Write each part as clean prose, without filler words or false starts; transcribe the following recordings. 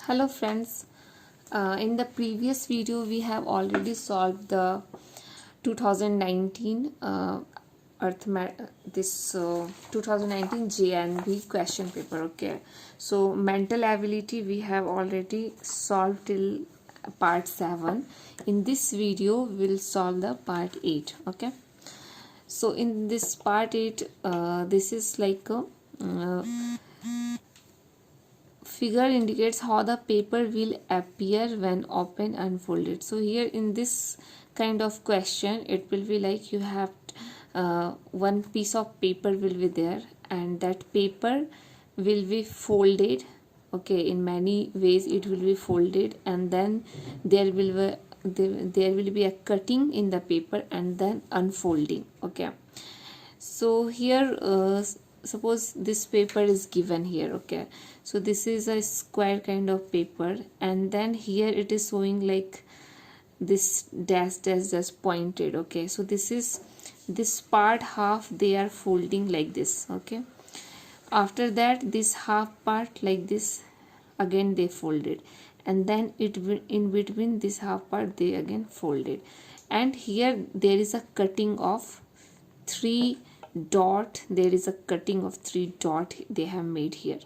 Hello friends, in the previous video we have already solved the 2019 this 2019 JNB question paper. Okay, so mental ability we have already solved till part 7. In this video we'll solve the part 8. Okay, so in this part 8 this is like a figure indicates how the paper will appear when open and folded. So here in this kind of question it will be like you have one piece of paper will be there and that paper will be folded. Okay, in many ways it will be folded and then there will be there will be a cutting in the paper and then unfolding. Okay, so here suppose this paper is given here. Okay, so this is a square kind of paper and then here it is showing like this dash just pointed. Okay, so this is this part half they are folding like this. Okay, after that this half part like this again they folded and then it in between this half part they again folded and here there is a cutting of 3 dot. There is a cutting of 3 dot they have made here.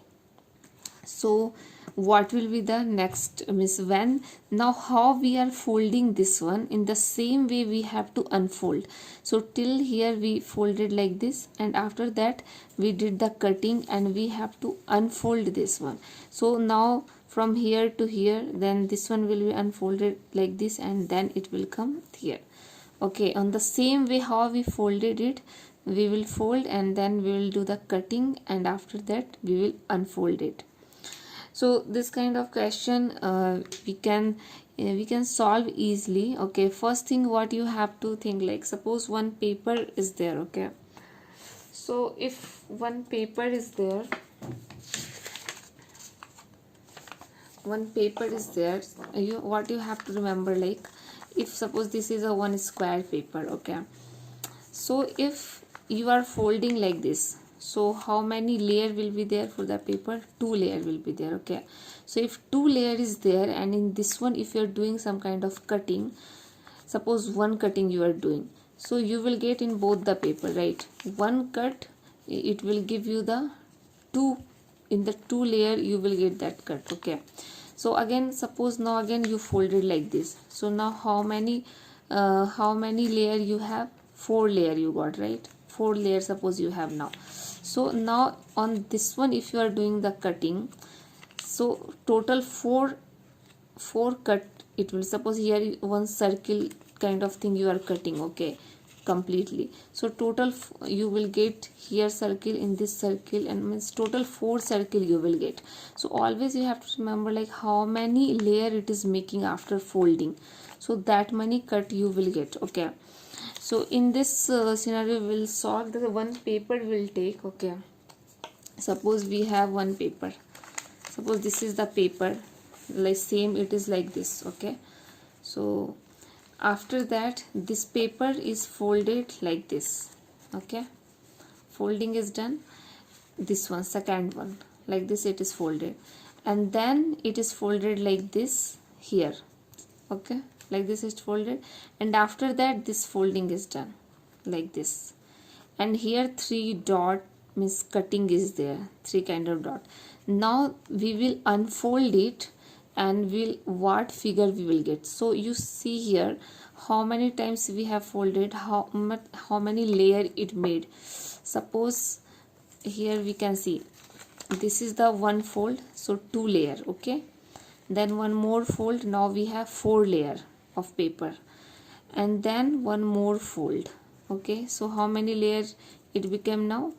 So what will be the next means when now how we are folding this one in the same way we have to unfold. So till here we folded like this and after that we did the cutting and we have to unfold this one. So now from here to here then this one will be unfolded like this and then it will come here. Okay, on the same way how we folded it we will fold and then we will do the cutting and after that we will unfold it. So this kind of question we can solve easily. Okay, first thing what you have to think, like suppose one paper is there. Okay, so if one paper is there, what you have to remember, like if suppose this is a one square paper. Okay, so if you are folding like this, so how many layer will be there for the paper? 2 layer will be there. Okay, so if 2 layer is there and in this one if you are doing some kind of cutting, suppose one cutting you are doing, so you will get in both the paper, right? One cut it will give you the 2 in the 2 layer you will get that cut. Okay, so again suppose now again you folded like this, so now how many layer you have? 4 layer you got, right? 4 layer suppose you have now. So now on this one if you are doing the cutting, so total 4 cut it will. Suppose here one circle kind of thing you are cutting. Okay, completely, so total you will get here circle in this circle and means total 4 circle you will get. So always you have to remember like how many layer it is making after folding, so that many cut you will get. Okay, so in this scenario we'll solve the one paper will take. Okay, suppose we have one paper, suppose this is the paper, like same it is like this. Okay, so after that this paper is folded like this. Okay, folding is done. This one, second one, like this it is folded and then it is folded like this here. Okay, like this is folded and after that this folding is done like this and here 3 dot means cutting is there, 3 kind of dot. Now we will unfold it and will what figure we will get. So you see here how many times we have folded, how many layer it made. Suppose here we can see this is the one fold, so 2 layer. Okay, then one more fold, now we have 4 layer of paper and then one more fold. Okay, so how many layers it became now?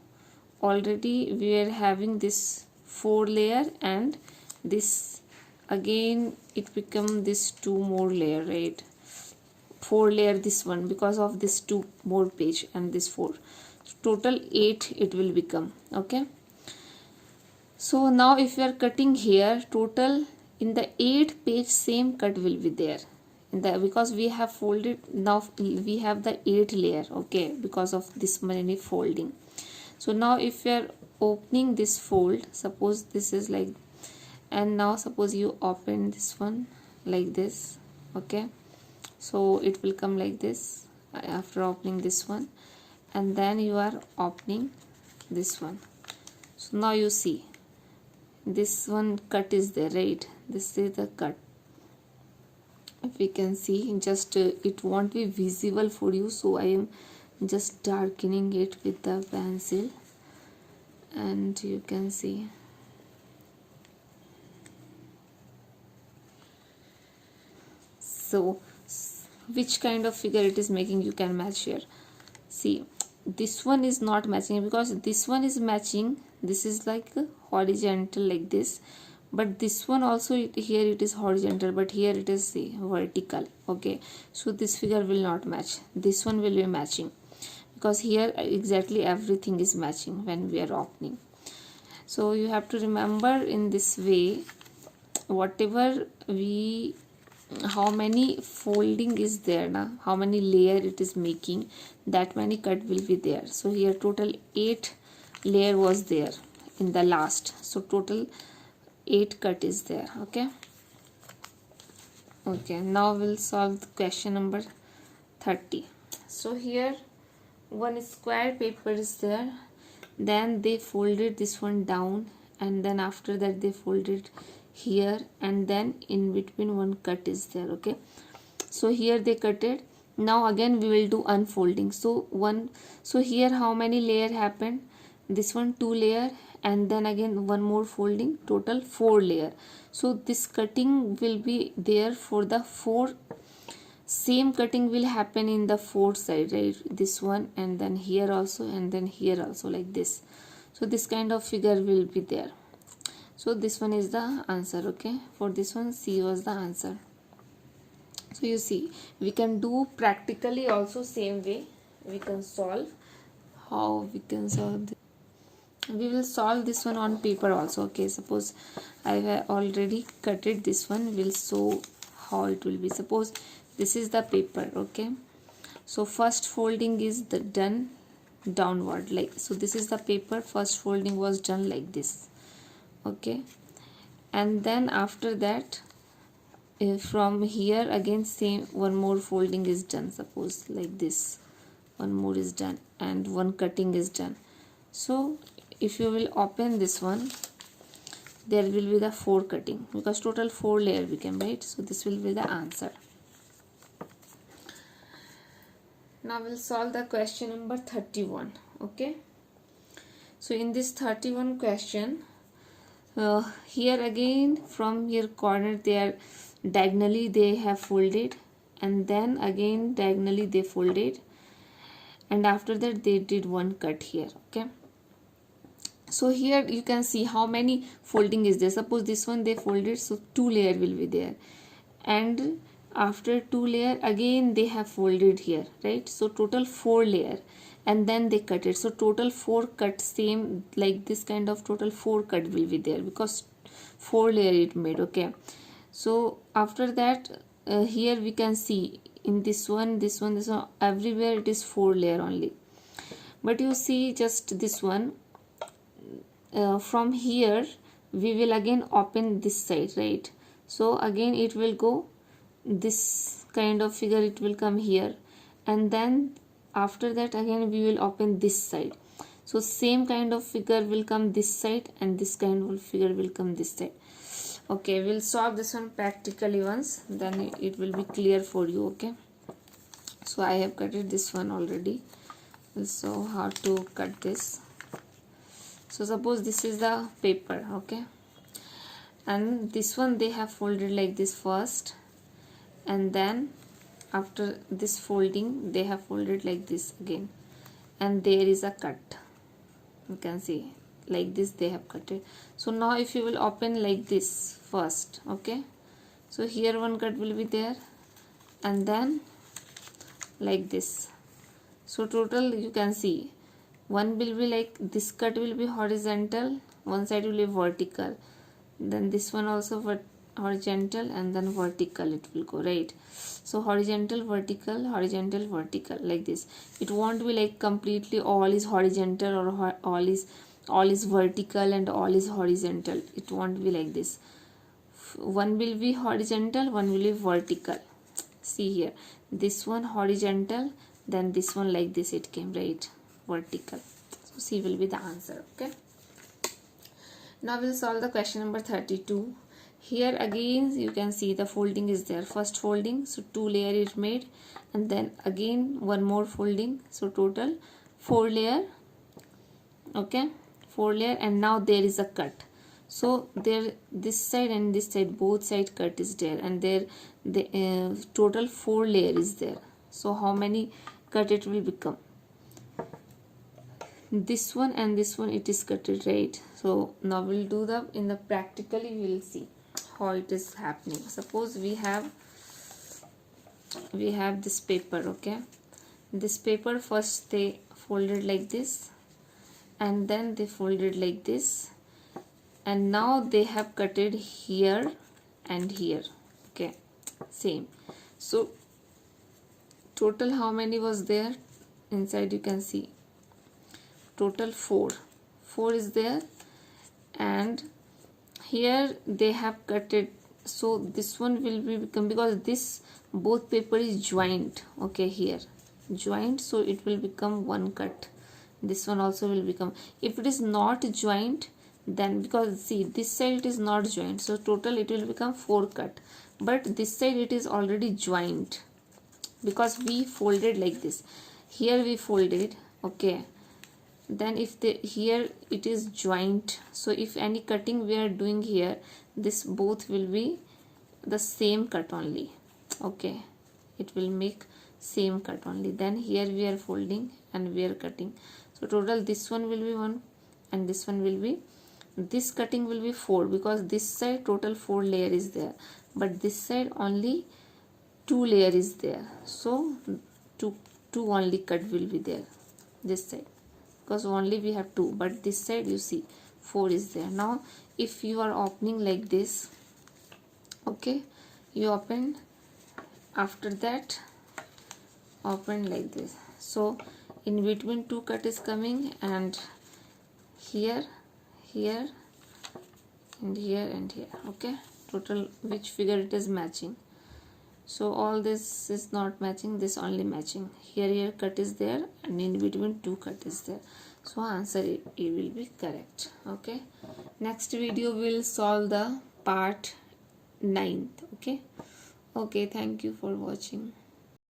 Already we are having this 4 layer and this again it become this 2 more layer, right? 4 layer this one because of this 2 more page and this 4, so total 8 it will become. Okay, so now if you are cutting here, total in the 8 page same cut will be there in the, because we have folded, now we have the 8 layer. Okay, because of this many folding. So now if we are opening this fold, suppose this is like and now suppose you open this one like this. Okay, so it will come like this after opening this one, and then you are opening this one. So now you see this one cut is there, right? This is the cut. If we can see, just it won't be visible for you, so I am just darkening it with the pencil, and you can see. So which kind of figure it is making, you can match here. See, this one is not matching because this one is matching. This is like horizontal like this, but this one also here it is horizontal, but here it is vertical. Okay, so this figure will not match. This one will be matching because here exactly everything is matching when we are opening. So you have to remember in this way, whatever we, how many folding is there now, how many layer it is making, that many cut will be there. So here total 8 layer was there in the last, so total 8 cut is there. Okay, now we'll solve the question number 30. So here one square paper is there, then they folded this one down, and then after that they folded here, and then in between one cut is there. Okay, so here they cut it. Now again we will do unfolding. So here how many layer happened? This one 2 layer, and then again one more folding, total 4 layer. So this cutting will be there for the 4, same cutting will happen in the 4 side, right? This one, and then here also, and then here also, like this. So this kind of figure will be there. So this one is the answer. Okay, for this one C was the answer. So you see, we can do practically also same way we can solve. How we can solve this? We will solve this one on paper also. Okay, suppose I have already cut it, this one will show how it will be. Suppose this is the paper. Okay, so first folding is the done downward, like so. This is the paper, first folding was done like this. Okay, and then after that from here again same, one more folding is done, suppose like this, one more is done, and one cutting is done. So if you will open this one, there will be the 4 cutting because total 4 layer became, right? So this will be the answer. Now we'll solve the question number 31. Okay, so in this 31 question, here again from your corner they are diagonally they have folded, and then again diagonally they folded, and after that they did one cut here. Okay, so here you can see how many folding is there. Suppose this one they folded, so 2 layer will be there, and after 2 layer again they have folded here, right? So total 4 layer, and then they cut it. So total 4 cut, same like this kind of total 4 cut will be there because 4 layer it made. Okay, so after that here we can see in this one, everywhere it is 4 layer only. But you see just this one, from here we will again open this side, right? So again it will go this kind of figure, it will come here, and then after that again we will open this side. So same kind of figure will come this side, and this kind of figure will come this side. Okay, we'll solve this one practically once, then it will be clear for you. Okay, so I have cut it this one already. So how to cut this? So suppose this is the paper. Okay, and this one they have folded like this first, and then after this folding they have folded like this again, and there is a cut. You can see like this they have cut it. So now if you will open like this first, okay, so here one cut will be there, and then like this. So total you can see one will be like this cut will be horizontal, one side will be vertical, then this one also horizontal, and then vertical it will go, right? So horizontal, vertical, horizontal, vertical, like this. It won't be like completely all is horizontal or all is vertical and all is horizontal. It won't be like this. one will be horizontal, one will be vertical. See here, this one horizontal, then this one like this it came, right? Vertical. So C will be the answer. Okay. Now we'll solve the question number 32. Here again you can see the folding is there. First folding, so 2 layer is made, and then again one more folding, so total 4 layer. Okay, 4 layer, and now there is a cut. So there, this side and this side, both side cut is there, and there the total 4 layer is there. So how many cut it will become? This one and this one it is cutted, right? So now we'll do the, in the practically we'll see how it is happening. Suppose we have this paper. Okay, this paper, first they folded like this, and then they folded like this, and now they have cutted here and here. Okay, same. So total how many was there inside? You can see total 4 is there, and here they have cut it. So this one will be become, because this both paper is joined. Okay, here joined, so it will become 1 cut. This one also will become, if it is not joined, then because see this side it is not joined, so total it will become 4 cut, but this side it is already joined because we folded like this. Here we folded. Okay, then if the here it is joint, so if any cutting we are doing here, this both will be the same cut only. Okay, it will make same cut only. Then here we are folding and we are cutting, so total this one will be 1 and this one will be, this cutting will be 4, because this side total 4 layer is there, but this side only 2 layer is there, so two only cut will be there this side, because only we have 2, but this side you see 4 is there. Now if you are opening like this, okay, you open, after that open like this, so in between 2 cut is coming, and here and here and here. Okay, total which figure it is matching. So all this is not matching, this only matching. Here cut is there, and in between 2 cut is there. So answer A will be correct. Okay, next video will solve the part 9th. Okay, thank you for watching.